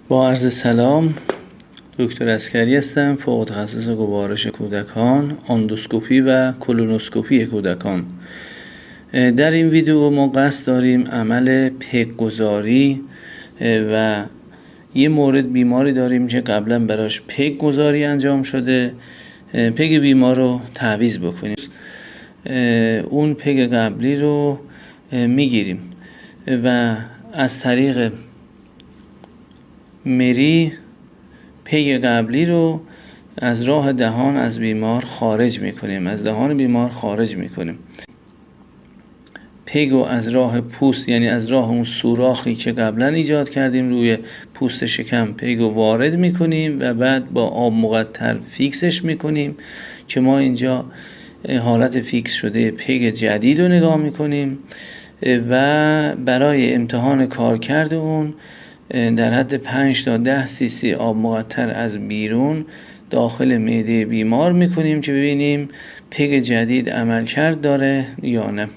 با عرض سلام، دکتر عسکری هستم، فوق تخصص گوارش کودکان، اندوسکوپی و کولونوسکوپی کودکان. در این ویدیو ما قصد داریم عمل پگ گذاری و یه مورد بیماری داریم که قبلا براش پگ گذاری انجام شده، پگ بیمار رو تعویض بکنیم. اون پگ قبلی رو میگیریم و از طریق مری پگ قبلی رو از راه دهان از بیمار خارج میکنیم، از دهان بیمار خارج میکنیم. پگ رو از راه پوست، یعنی از راه اون سوراخی که قبلا ایجاد کردیم روی پوست شکم، پگ رو وارد میکنیم و بعد با آب مقطر فیکسش میکنیم که ما اینجا حالت فیکس شده پگ جدید رو نگاه میکنیم و برای امتحان کارکرد اون در حد 5 تا 10 cc آب مقطر از بیرون داخل معده بیمار میکنیم که ببینیم پگ جدید عملکرد داره یا نه.